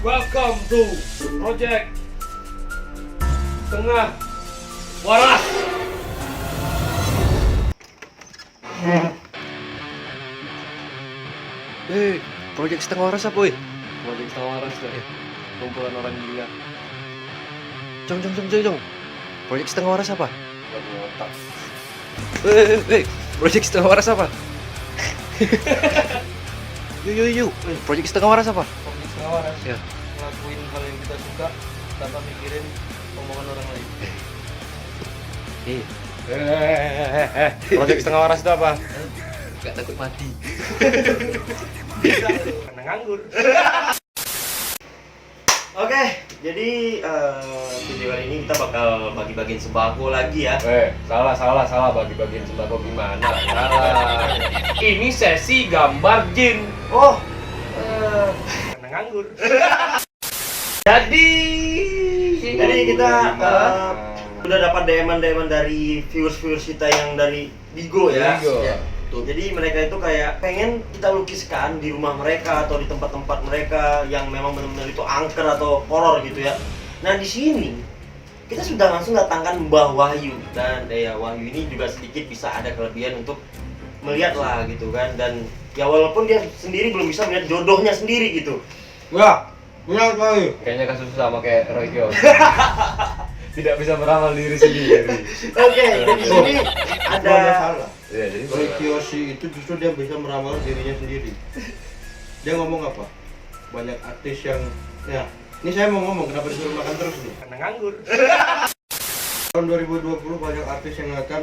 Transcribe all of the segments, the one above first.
Welcome to Project Tengah Waras. Project setengah waras apa, woi? Project Tengah Waras kan? Kumpulan orang gila. Jong. Project setengah waras apa? Buat ngotak. Project setengah waras apa? Yuk. Project setengah waras apa? Project Tengah Waras. Ya. Ngelakuin hal yang kita suka tanpa mikirin omongan orang lain. Project Setengah Waras itu apa? Gak takut mati. Karena nganggur. Oke, jadi video kali ini kita bakal bagi-bagiin sembako lagi ya. Salah bagi-bagiin sembako gimana? Salah. Ini sesi gambar jin. Oh, Karena nganggur. Jadi kita udah dapat DM dari viewers kita yang dari Bigo ya. Bigo. Ya. Tuh, jadi mereka itu kayak pengen kita lukiskan di rumah mereka atau di tempat-tempat mereka yang memang benar-benar itu angker atau horor gitu ya. Nah di sini kita sudah langsung datangkan Mbah Wahyu dan ya Wahyu ini juga sedikit bisa ada kelebihan untuk melihat lah gitu kan, dan ya walaupun dia sendiri belum bisa melihat jodohnya sendiri gitu. Wah, punya Wahyu. Kayaknya kasus sama kayak Roy Kiyoshi. Tidak bisa meramal diri sendiri. Oke, jadi di sini ada salah. Iya, jadi Roy Kiyoshi itu justru dia bisa meramal dirinya sendiri. Dia ngomong apa? Banyak artis yang ya. Ini saya mau ngomong kenapa disuruh makan terus nih. karena nganggur. Tahun 2020 banyak artis yang akan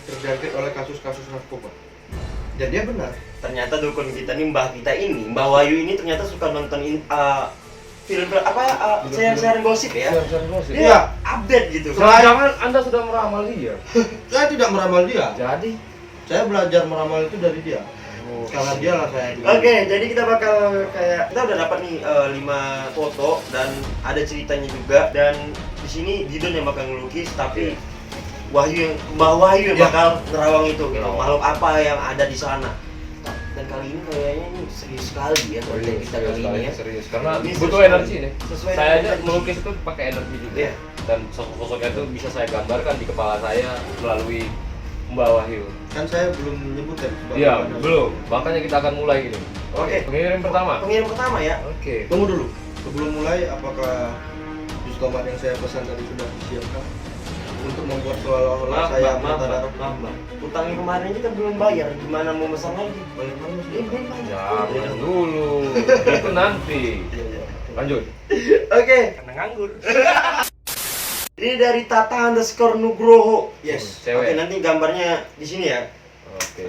terjangkit oleh kasus-kasus narkoba. Dan dia benar. ternyata dukun kita nih, Mbah kita ini, Mbah Wahyu ini ternyata suka nonton film apa share gosip ya. Gosip. Dia Iya. update gitu. Jangan Anda sudah meramal dia. Saya tidak meramal dia. Jadi, Saya belajar meramal itu dari dia. Karena dia lah saya dulu. Oke, jadi kita bakal kayak kita udah dapat nih 5 foto dan ada ceritanya juga, dan di sini Didon yang bakal ngelukis tapi Mbah Wahyu yang Ya. bakal nerawang itu gitu. Nerawang. Makhluk apa yang ada di sana. Dan kali ini kayaknya ini serius sekali ya konten kita kali ini ya. serius karena Ini butuh sesuai- energi nih. sesuai Saya dengan aja energi. melukis itu pakai energi juga. Iya. Dan sosok-sosoknya itu bisa saya gambarkan di kepala saya melalui Mbah Wahyu. Kan saya belum menyebutkan sebagai Iya, mana. belum. Makanya kita akan mulai gini. Oke. Pengirim pertama. Pengirim pertama ya. Oke. Tunggu dulu. Sebelum mulai, apakah jus tomat yang saya pesan tadi sudah disiapkan? Untuk membuat seolah-olah saya berdarah. Maaf. Utangnya kemarin kita belum bayar, gimana mau pesan lagi? Bayar mana sih? Belum bayar. Jangan dulu. Itu nanti. Lanjut. Oke. Karena nganggur. Ini dari Tata_Nugroho. Yes. Cewek. Oke, nanti gambarnya di sini ya. Oke.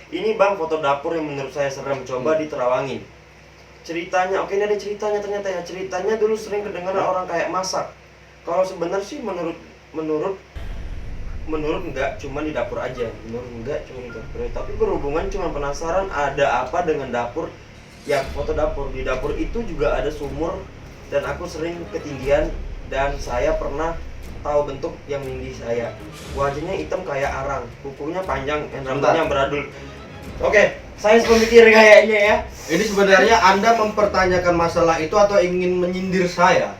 Ini Bang foto dapur yang menurut saya serem, coba diterawangin. Ceritanya, oke ini ada ceritanya ternyata ya. Ceritanya dulu sering kedengaran orang kayak masak. Kalau sebenarnya sih menurut enggak, cuma di dapur aja. Menurut enggak, cuma di dapur. Tapi berhubungan cuma penasaran ada apa dengan dapur. Ya, foto dapur. Di dapur itu juga ada sumur dan aku sering ketinggian dan saya pernah tahu bentuk yang menindih saya. Wajahnya hitam kayak arang, kukunya panjang dan rambutnya beradul. Oke, saya pemikir kayaknya ya. Ini sebenarnya Anda mempertanyakan masalah itu atau ingin menyindir saya?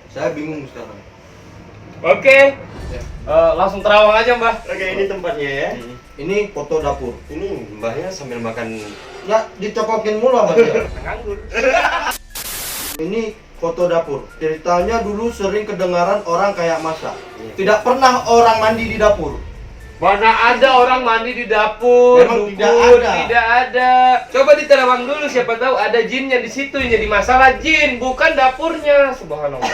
Saya bingung sekarang. Oke. Langsung terawang aja, Mbah. Oke, ini tempatnya ya. Ini foto dapur. Ini mbahnya sambil makan. Ya, dicokokin mulu sama dia. Nganggur. Ini foto dapur. Ceritanya dulu sering kedengaran orang kayak masak. Tidak pernah orang mandi di dapur. Mana ada orang mandi di dapur? Memang Dukun, tidak ada. Tidak ada. Coba diterawang dulu, siapa tahu ada jinnya di situ yang jadi masalah jin, bukan dapurnya. Subhanallah.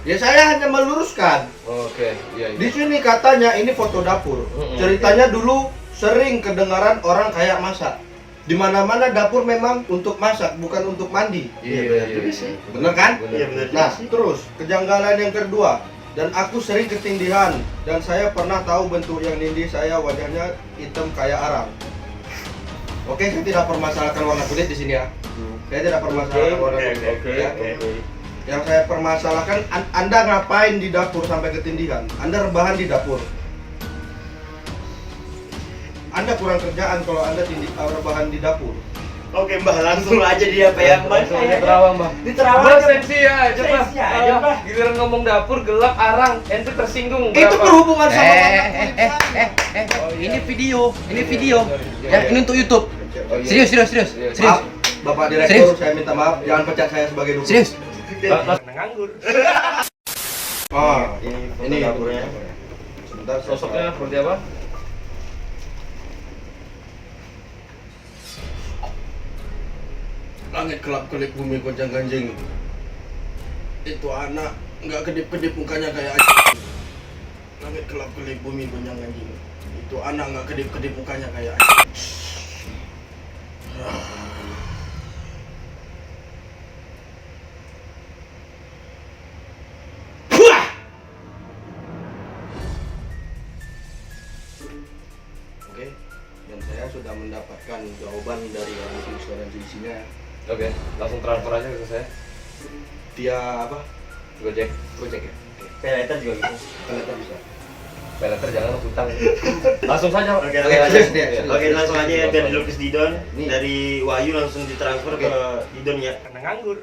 Ya saya hanya meluruskan. Oke, iya. Di sini katanya ini foto dapur. Ceritanya dulu sering kedengaran orang kayak masak. Di mana-mana dapur memang untuk masak, bukan untuk mandi. Iya. Bener kan? Iya benar. Nah, terus kejanggalan yang kedua. Dan aku sering ketindihan. Dan saya pernah tahu bentuk yang nindih saya, wajahnya hitam kayak arang. Oke, saya tidak permasalahkan warna kulit di sini ya. Saya tidak permasalahkan warna kulit. Ya. Yang saya permasalahkan, Anda ngapain di dapur sampai ketindihan? Anda rebahan di dapur. Anda kurang kerjaan kalau Anda rebahan di dapur. Oke Mbah, langsung aja dia apa ya Mbah? Langsung aja terawang, Mbah. Di Terawang. Mbah, sensi ya aja, Mbah. Sensi aja, Mbah. Giliran ngomong dapur gelap arang, ente tersinggung. Itu berapa? berhubungan sama warna kulit saya. Ini video, ini video. Sorry. Ya, ini untuk YouTube. Oh, iya. Serius, serius, serius. Iya. Serius. Maaf, Bapak Direktur, Serius? saya minta maaf, jangan pecat saya sebagai dukun. Serius. Nganggur. Ini dapurnya. Sebentar, Sosoknya seperti apa? Langit kelap-kelip, bumi goncang ganjing. Itu anak nggak kedip-kedip mukanya kayak Langit kelap-kelip, bumi goncang ganjing. Itu anak nggak kedip-kedip mukanya kayak Oke, dan saya sudah mendapatkan jawaban dari orang tulis dan isinya. Oke, langsung transfer aja ke saya. Dia apa? Gojek ya. Peleter juga gitu. Ternyata bisa. Peleter jangan utang. Langsung saja. Pak. Oke, Oke, langsung aja. aja. Oke, langsung aja ya dari Lukis Didon. Nih. Dari Wahyu langsung ditransfer ke Didon ya. Karena nganggur.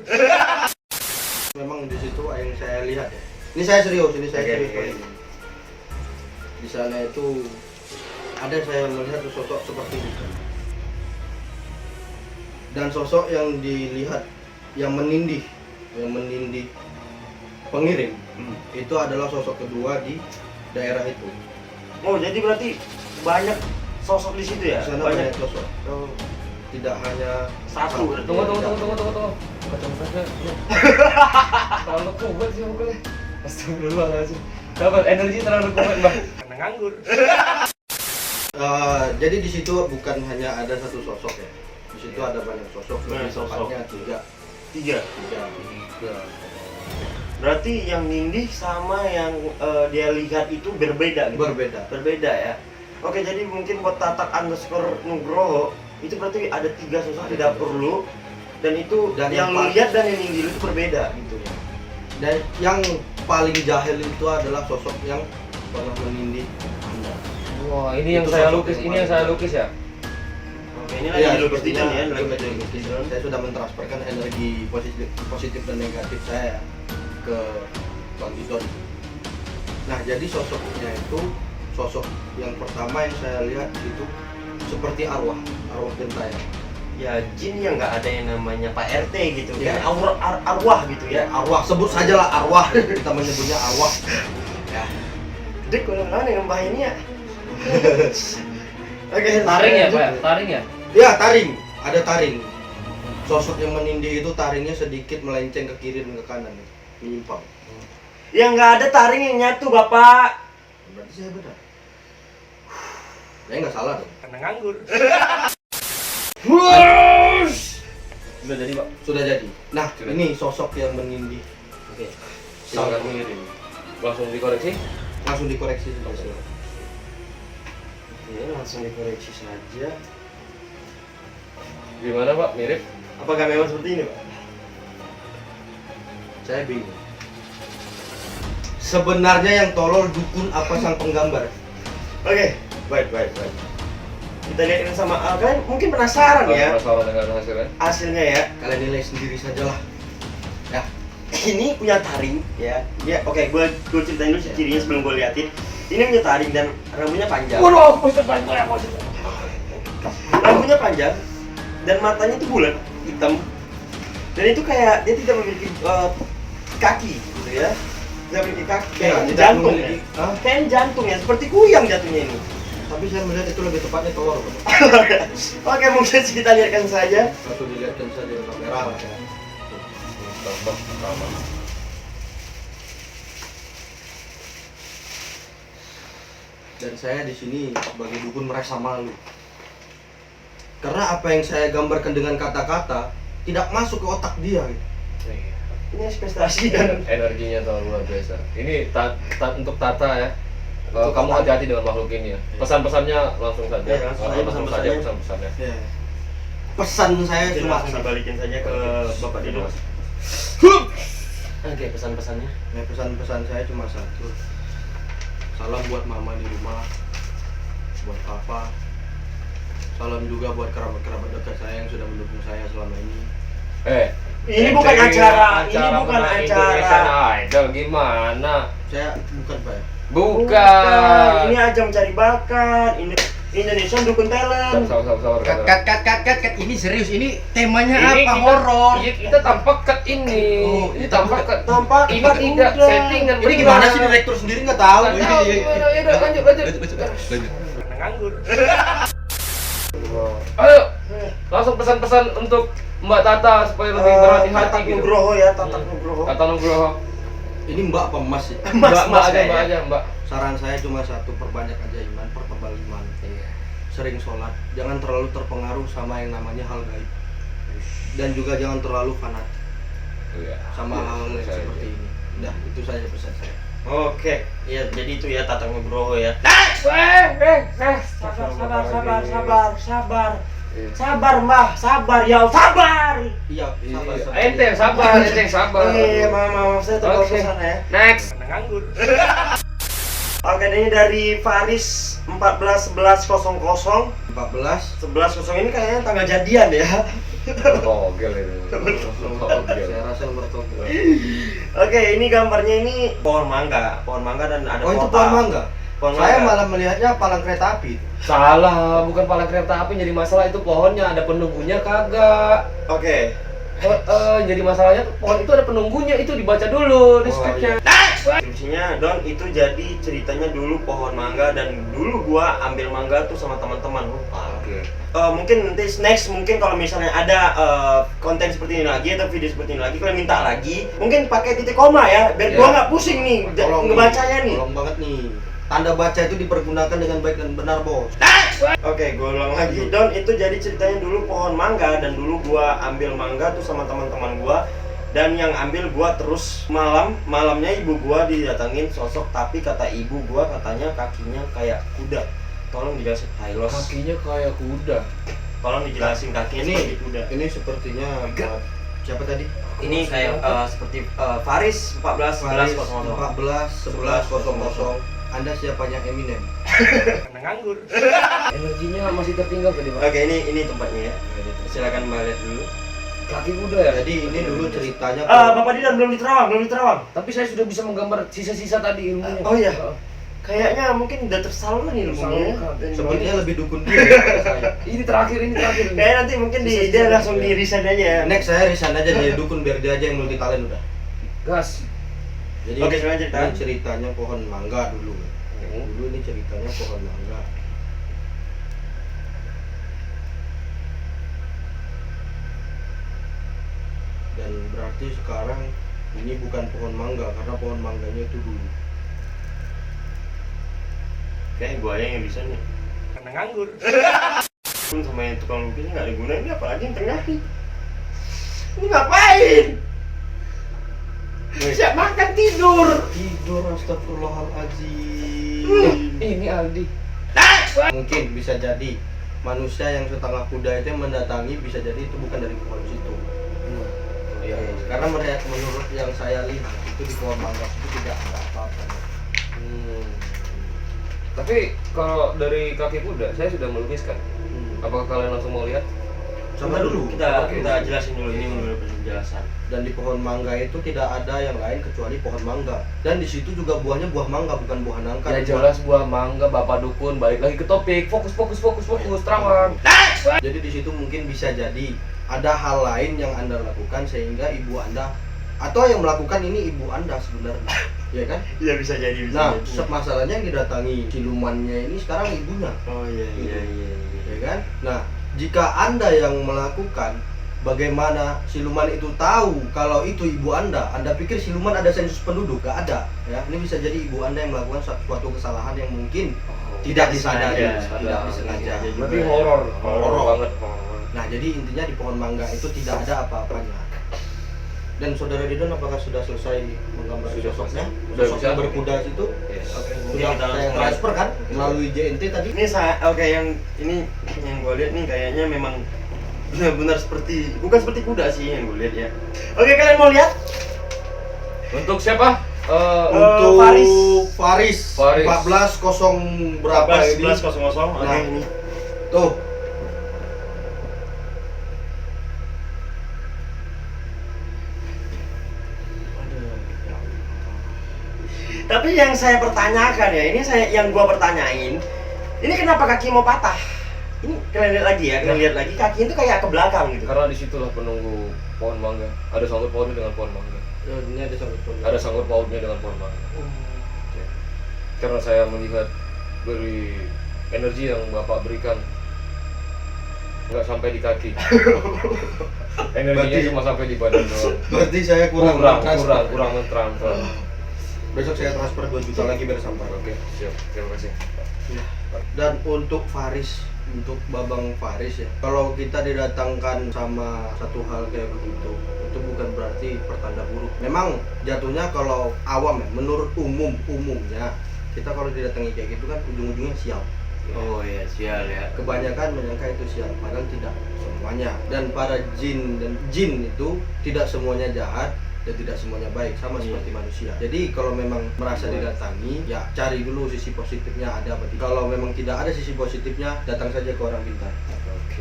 Memang di situ yang saya lihat ya. Ini saya serius, ini saya Oke, serius. oke. Pak. Di sana itu ada saya melihat sosok seperti itu. Dan sosok yang dilihat yang menindih pengirim itu adalah sosok kedua di daerah itu. Oh, jadi berarti banyak sosok di situ ya? Di sana banyak sosok. Tidak hanya Satu. Tunggu. Kacamatanya. Terlalu kuat sih mukulnya. Astagfirullahaladzim. Dapat energi terlalu kuat, Mbak. Karena nganggur. Jadi di situ bukan hanya ada satu sosok ya. Di situ ada banyak sosok. Banyak Lebih sosok. tepatnya Tiga. tiga. Berarti yang nindih sama yang dia lihat itu berbeda gitu? Berbeda ya? Oke, jadi mungkin buat tatak_nugroho itu berarti ada tiga sosok di dapur lu. Dan itu Dan yang yang lu lihat dan yang nindih lu itu berbeda gitu ya? Dan yang paling jahil itu adalah sosok yang pernah menindih Anda. Wah, ini yang Itu saya sosok lukis. yang Ini yang saya lukis ya. Oke, ini lagi Lukis Didon ya? Itu Lagi betul, Lukis Didon. saya sudah mentransferkan energi positif dan negatif saya ke Bang Didon. Nah, jadi sosoknya itu sosok yang pertama yang saya lihat itu seperti arwah gentayangan. Ya, jin yang nggak ada yang namanya Pak RT gitu Ya. kan? Arwah gitu ya? Arwah, sebut sajalah arwah. Kita menyebutnya arwah. Ya. Dek, kalau yang Mbah ini ya? Oke, Taring ya, lanjut. Pak? Taring ya? Ya, taring, ada taring. Sosok yang menindih itu taringnya sedikit melenceng ke kiri dan ke kanan, menyimpang. Yang nggak ada taring yang nyatu, Bapak. Berarti saya benar. Saya nggak salah dong. Karena nganggur. Udah jadi, Pak. Sudah jadi. Nah, Sudah. ini sosok yang menindih. Oke. Sangat mirip. Langsung dikoreksi. Langsung dikoreksi saja. Oke, langsung dikoreksi saja. Gimana, Pak? Mirip? Apakah memang seperti ini, Pak? Saya bingung. Sebenarnya yang tolol dukun apa sang penggambar? Oke, baik. Kita lihat ini sama kalian mungkin penasaran ya Penasaran dengan hasilnya? hasilnya ya. Kalian nilai sendiri sajalah. Ya, Ini punya taring ya. Ya, oke, gue ceritain dulu cirinya sebelum gue liatin. Ini punya taring dan rambutnya panjang. Waduh, pusat banyak ya, Rambutnya panjang dan matanya itu bulat, hitam. Dan itu kayak dia tidak memiliki kaki gitu ya. Tidak memiliki kaki, Ya, kayak tidak jantung memiliki. ya. Hah? Kayak jantung ya, seperti kuyang jatuhnya ini. Tapi saya melihat itu lebih tepatnya telur. Bang. Oke, mungkin kita lihatkan saja. Langsung dilihatkan saja di kamera lah ya. Dan saya di sini sebagai dukun merasa malu. Karena apa yang saya gambarkan dengan kata-kata tidak masuk ke otak dia. Gitu. Ini ekspektasi dan Energinya terlalu luar biasa. Ini untuk Tata ya. Kamu hati-hati dengan makhluk ini ya. Pesan-pesannya langsung saja. Ya, langsung aja Langsung saja pesan-pesannya. Ya. Pesan saya mungkin cuma langsung dibalikin saja ke Bapak Dido. Oke, pesan-pesannya. ya, pesan-pesan saya cuma satu. Salam buat mama di rumah, buat papa. Salam juga buat kerabat-kerabat dekat saya yang sudah mendukung Ini bukan acara, ini acara bukan menang acara. Indonesian Idol gimana? Saya bukan Pak ya. Bukan. Ini ajang mencari bakat. Indonesia dukun talent. Sabar. Kat, ini serius, ini temanya Ini apa? kita- Horor. Iya, kita tampak cut ini. Oh, Ini tampak cut. Tampak Ini cut tidak udah. settingan. Ini gimana sih direktur sendiri nggak tahu? Nggak tahu gimana. Ya udah, lanjut. Nganggur. Ayo, langsung pesan-pesan untuk Mbak Tata supaya lebih berhati-hati Tatak gitu. Nugroho ya, Tatak Nugroho. Kata Nugroho. Ini Mbak apa Mas sih? Mas Mbak ya. aja, Mbak. Saran saya cuma satu, perbanyak aja iman, pertebal iman. Sering sholat, jangan terlalu terpengaruh sama yang namanya hal gaib. Dan juga jangan terlalu fanatik Iya. sama hal yang seperti ini. Udah, itu saja pesan saya. Oke, ya jadi itu ya Tatak Nugroho ya. Sabar. Sabar Mbah, sabar ya, sabar. Iya, sabar. Ente yang sabar, ente yang sabar. Maaf, saya terlalu Oke. susah ya. Next. Nganggur. Oke, ini dari Faris 141100. 1100 ini kayaknya tanggal jadian ya. Togel itu. Togel. Saya rasa nomor togel. Oke, ini gambarnya ini pohon mangga dan ada Oh, itu kota. pohon mangga. Pohon Saya mangga. malah melihatnya palang kereta api. Salah, bukan palang kereta api. Jadi masalah itu pohonnya ada penunggunya kagak. Oke. Jadi masalahnya tuh pohon itu ada penunggunya, itu dibaca dulu di Oh, skripnya. Deskripsinya Don itu jadi ceritanya dulu pohon mangga dan dulu gua ambil mangga tuh sama teman-teman lupa. Oke. Mungkin nanti next mungkin kalau misalnya ada konten seperti ini lagi atau video seperti ini lagi kalian minta lagi mungkin pakai titik koma ya biar gua Ya. nggak pusing nih Tolong ngebacanya nih. Tolong banget nih. Tanda baca itu dipergunakan dengan baik dan benar, Bos. Oke, gue ulang lagi. Don itu jadi ceritanya dulu pohon mangga dan dulu gua ambil mangga tuh sama teman-teman gua dan yang ambil gua terus malamnya ibu gua didatangin sosok tapi kata ibu gua katanya kakinya kayak kuda. Tolong dijelasin Hylos. Kakinya kayak kuda. Tolong dijelasin kakinya Ini seperti kuda. ini sepertinya siapa tadi? Ini kayak seperti Faris 141100. 14 1100. Anda siapanya Eminem? Nganggur. Energinya masih tertinggal tadi, Pak. Oke, ini tempatnya ya. Silakan Mbak lihat dulu. Kaki kuda ya. Jadi ini dulu ceritanya. Bapak Didan belum diterawang. Tapi saya sudah bisa menggambar sisa-sisa tadi ilmunya. Oh iya. Kayaknya mungkin udah tersalurkan ilmunya. Tersalurkan. Sepertinya lebih dukun dia daripada saya. Ini terakhir. Kayak nanti mungkin dia langsung di resign aja ya. Next saya resign aja jadi dukun biar dia aja yang multi talent udah. Gas. Jadi Oke, sekarang cerita. ini ceritanya pohon mangga dulu. Dulu ini ceritanya pohon mangga. Dan berarti sekarang ini bukan pohon mangga karena pohon mangganya itu dulu. Kayak gua aja yang bisa nih. Karena nganggur. Sama yang tukang lukisnya nggak ada gunanya, apalagi yang tengah nih. Ini ngapain? Siap makan tidur. Tidur, astagfirullahaladzim. Ini Aldi. Mungkin bisa jadi manusia yang setengah kuda itu yang mendatangi bisa jadi itu bukan dari pohon situ. Iya. Karena menurut yang saya lihat itu di pohon mangga itu tidak ada apa-apa. Tapi kalau dari kaki kuda saya sudah melukiskan. Apakah kalian langsung mau lihat? Coba dulu. Kita jelasin dulu ini menurut penjelasan. Dan di pohon mangga itu tidak ada yang lain kecuali pohon mangga. Dan di situ juga buahnya buah mangga bukan buah nangka. Ya jelas buah mangga, Bapak Dukun. Balik lagi ke topik. Fokus, terawang. Jadi di situ mungkin bisa jadi ada hal lain yang Anda lakukan sehingga ibu Anda atau yang melakukan ini ibu Anda sebenarnya. Ya kan? Iya bisa jadi. Nah, masalahnya yang didatangi silumannya ini sekarang ibunya. Oh iya. Ya kan? Nah, jika Anda yang melakukan, bagaimana siluman itu tahu kalau itu ibu Anda? Anda pikir siluman ada sensus penduduk? Gak ada. Ya, ini bisa jadi ibu Anda yang melakukan suatu kesalahan yang mungkin tidak disadari, tidak disengaja. Berarti horor banget. Nah, jadi intinya di pohon mangga itu tidak ada apa-apanya. Dan saudara Didon apakah sudah selesai menggambar sosoknya? Sudah Sosok bisa. yang berkuda itu? Oke, mungkin Sudah kita saya langsung transfer kan melalui JNT tadi? Ini yang ini yang gue lihat nih kayaknya memang benar-benar bukan seperti kuda sih yang gue lihat ya. Oke, kalian mau lihat? Untuk siapa? Untuk Faris. 14 berapa ini? 1100. Oke, Nah. ini. Tuh. Tapi yang saya pertanyakan ya, yang gua pertanyain, ini kenapa kaki mau patah? Ini kalian lihat lagi ya, kalian lihat lagi kaki itu kayak ke belakang gitu. Karena disitulah penunggu pohon mangga. Ada sangkut pautnya dengan pohon mangga. Ini ada sangkut pautnya. Ada sangkut pautnya dengan pohon mangga. Oke. Karena saya melihat beri energi yang Bapak berikan nggak sampai di kaki. Energinya Berarti- cuma sampai di badan doang. Berarti saya kurang mentransfer. Besok saya transfer 2 juta lagi biar sampai. Oke, siap. Terima kasih. Dan untuk Faris, untuk Babang Faris ya, kalau kita didatangkan sama satu hal kayak begitu, itu bukan berarti pertanda buruk. Memang jatuhnya kalau awam ya, menurut umumnya kita kalau didatangi kayak gitu kan ujung-ujungnya sial. Oh iya, sial ya. Kebanyakan menyangka itu sial, padahal tidak semuanya. Dan para jin itu tidak semuanya jahat dan tidak semuanya baik, sama seperti manusia. Jadi kalau memang merasa didatangi, ya cari dulu sisi positifnya ada apa tidak. Kalau memang tidak ada sisi positifnya, datang saja ke orang pintar. Oke.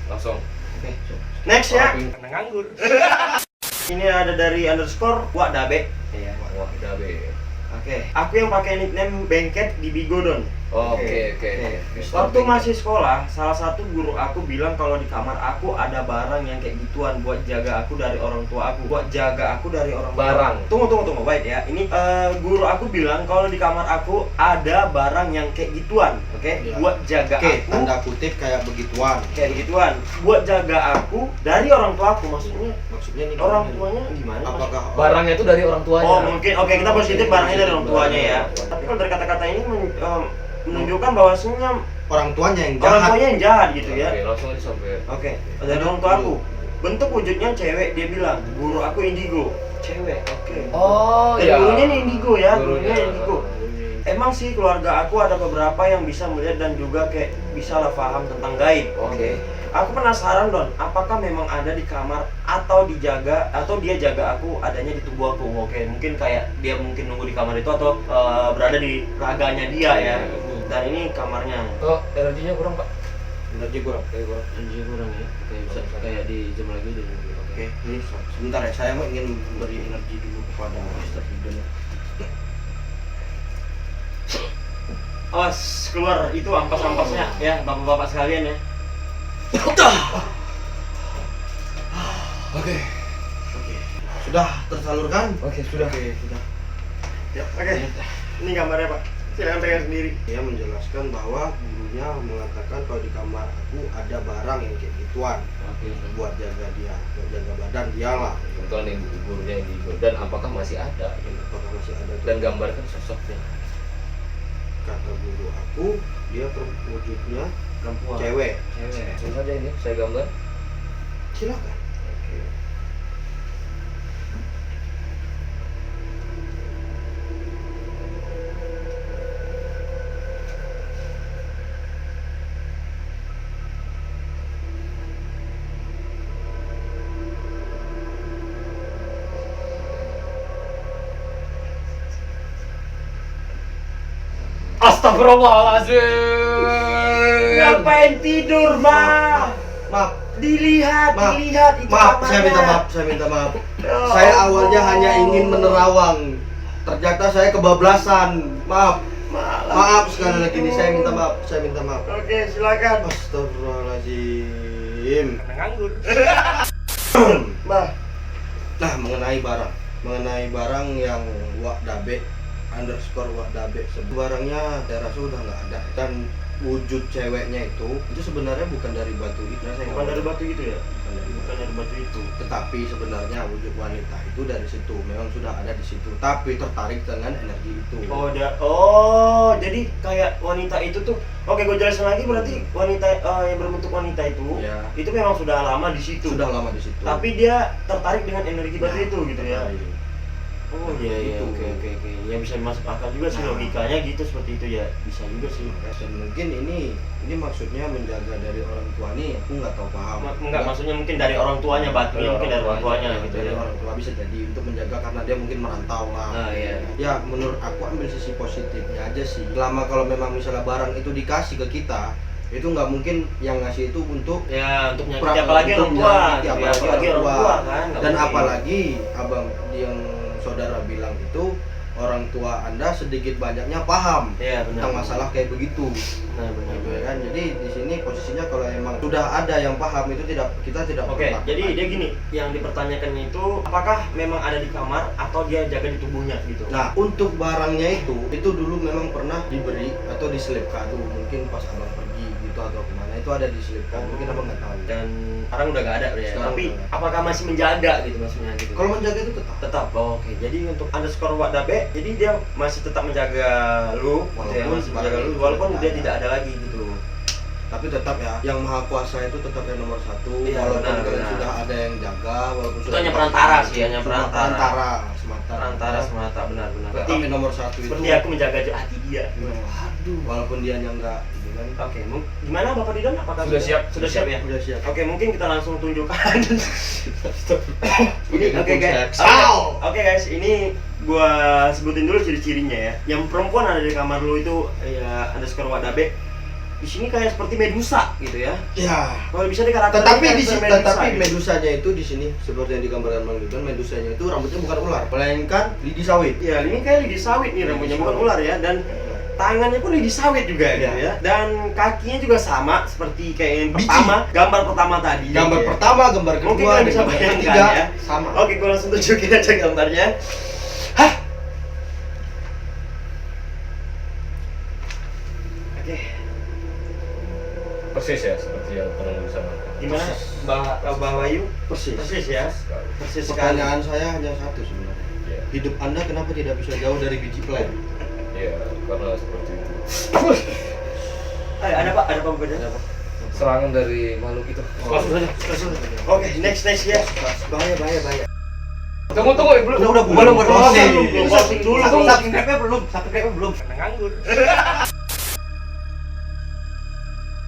Langsung. Oke, Next ya. Karena nganggur. Ini ada dari underscore Wak Dabe. Iya. Wah, udah be. Oke. Aku yang pakai nickname Bengket di Bigodon. Oke. Waktu masih sekolah, salah satu guru aku bilang kalau di kamar aku ada barang yang kayak gituan buat jaga aku dari orang tua aku. Barang. Tunggu, wait ya. Ini guru aku bilang kalau di kamar aku ada barang yang kayak gituan, oke? Ya. Buat jaga Oke, aku. tanda kutip kayak begituan. Kayak begituan. Buat jaga aku dari orang tua aku. Maksudnya Maksudnya nih orang tuanya gimana? apakah Barangnya itu dari orang tuanya. Oh mungkin, oke kita positif barangnya dari orang tuanya ya. Tapi kalau dari kata-kata ini menunjukkan bahwasanya orang tuanya yang orang jahat? tuanya yang jahat gitu ya. Oke, langsung aja sampai. Oke, dari orang tua aku. Bentuk wujudnya cewek, dia bilang guru aku indigo. Cewek, oke. Oh, Dan ya. gurunya nih indigo ya, Gurunya. gurunya indigo. Emang sih keluarga aku ada beberapa yang bisa melihat dan juga kayak bisa lah paham tentang gaib. Oke. Aku penasaran Don, apakah memang ada di kamar atau dijaga atau dia jaga aku adanya di tubuh aku? Oke, mungkin kayak dia mungkin nunggu di kamar itu atau berada di raganya dia ya. Dan ini kamarnya. Oh, energinya kurang, Pak. Energi kurang. Anjir kurang ya. Kayak bisa kayak di jam lagi deh. Oke, ini sebentar ya, saya mau ingin memberi energi dulu kepada Mister Hidden. Awas keluar itu ampas-ampasnya ya bapak-bapak sekalian ya. Oke. Sudah tersalurkan? Oke, sudah. Oke, sudah. Ya, oke. Ini gambarnya Pak. Silakan pegang sendiri. Dia menjelaskan bahwa gurunya mengatakan kalau di kamar aku ada barang yang kayak gituan Oke. buat jaga dia, buat jaga badan dia lah. Kebetulan yang gurunya yang di dan apakah masih ada? Apakah masih ada tuh? Dan gambarkan sosoknya. Kata guru aku, dia wujudnya Perempuan. cewek. Langsung saja ini saya gambar. Silakan. Oke. Astagfirullahaladzim. Ngapain tidur, Ma? Maaf, Dilihat Maaf. itu maaf, saya minta kamarnya. maaf, saya minta maaf. Ya Saya awalnya Allah. hanya ingin menerawang. Ternyata saya kebablasan. Maaf, Malah. maaf sekali lagi ini saya minta maaf, saya minta maaf. Oke, silakan. Astagfirullahaladzim. Nganggur. Bah, Nah, mengenai barang yang Wak Dabe _Wak Dabe, barangnya saya rasa udah nggak ada. Dan wujud ceweknya itu sebenarnya bukan dari batu itu. Saya bukan dari batu itu ya? Bukan dari batu. Bukan dari batu itu. Tetapi sebenarnya wujud wanita itu dari situ, memang sudah ada di situ. Tapi tertarik dengan energi itu. Jadi kayak wanita itu tuh. Oke, gue jelasin lagi berarti wanita yang berbentuk wanita itu, Ya. itu memang sudah lama di situ. Sudah lama di situ. Tapi dia tertarik dengan energi batu Ya, itu gitu ya. tertarik. Oh iya, Gitu. oke. Ya bisa masuk akal juga sih Nah. logikanya gitu seperti itu ya. Bisa juga sih. Dan mungkin ini maksudnya menjaga dari orang tua nih, aku nggak tahu paham. Enggak, maksudnya mungkin dari orang tuanya batunya, mungkin dari orang tuanya gitu Dari ya. orang tua bisa jadi untuk menjaga karena dia mungkin merantau lah. Ah, iya. Ya menurut aku ambil sisi positifnya aja sih. Selama kalau memang misalnya barang itu dikasih ke kita, itu nggak mungkin yang ngasih itu untuk Ya, untuk menyakiti Pra- apalagi untuk orang tua, menyakiti, gitu ya. apalagi Apalagi orang tua kan. nggak Dan mungkin. apalagi abang yang saudara bilang itu orang tua Anda sedikit banyaknya paham Iya, benar. tentang masalah kayak begitu. Benar, benar. Gitu ya kan. Jadi di sini posisinya kalau emang sudah ada yang paham itu kita tidak Oke, perlu jadi takut. dia gini, yang dipertanyakan itu apakah memang ada di kamar atau dia jaga di tubuhnya gitu. Nah, untuk barangnya itu dulu memang pernah diberi atau diselipkan tuh, mungkin pas abang pergi gitu atau kemana itu ada diselipkan, mungkin abang nggak tahu. Dan sekarang udah gak ada ya. Sekarang Tapi udah nggak apakah masih menjaga gitu maksudnya gitu? Kalau menjaga itu tetap. Tetap. Oh, oke. Jadi untuk underscore Wadabe, jadi dia masih tetap menjaga lu, gitu ya, Walaupun masih menjaga lu barang itu walaupun sudah dia ada. tidak ada lagi gitu. Tapi tetap ya, yang maha kuasa itu tetap yang nomor satu. Iya, Walaupun benar, kalian benar. sudah ada yang jaga, walaupun Itu sudah hanya ada- perantara sih, hanya Cuma perantara. semata. Perantara semata, benar-benar. Tetap yang nomor satu itu. Seperti aku menjaga hati dia. Aduh. Walaupun dia enggak, gitu kan. Oke, gimana Bapak Didon? Apakah Sudah siap? Sudah siap ya? Udah siap. Oke, mungkin kita langsung tunjukkan. Oke, Oke guys. Oke guys, ini gua sebutin dulu ciri-cirinya ya. Yang perempuan ada di kamar lu itu ya underscore Wadabe. Di sini kayak seperti Medusa gitu ya. Ya. Kalau bisa dikarakterisasi Tetapi di kayak sini, Medusa tetapi gitu. medusanya itu di sini seperti yang digambarkan Bang Dudon, medusanya itu rambutnya bukan ular, melainkan lidi sawit. Ya, ini kayak lidi sawit nih rambutnya, bukan ular ya. Dan tangannya pun lidi sawit juga gitu ya. Dan kakinya juga sama seperti kayak yang Biji. pertama, gambar pertama tadi. Gambar gitu ya. pertama, gambar kedua, Mungkin kalian dan bisa gambar bayangkan ketiga ya. sama. Oke, gue langsung tunjukin aja gambarnya. Hah? Oke, Persis ya seperti yang pernah disamakan. gimana Mbak Wayu? Persis. Persis ya? Sekali. Persis sekali. Pertanyaan saya hanya satu sebenarnya. Iya. Hidup Anda kenapa tidak bisa jauh dari biji plan? Iya, karena seperti itu. Ada apa? Ada apa bedanya? Serangan dari makhluk itu. Langsung saja. Oke, next ya. Bahaya. Tunggu, belum. Udah, Belum closing. closing dulu. Subscribe-nya belum. Nganggur.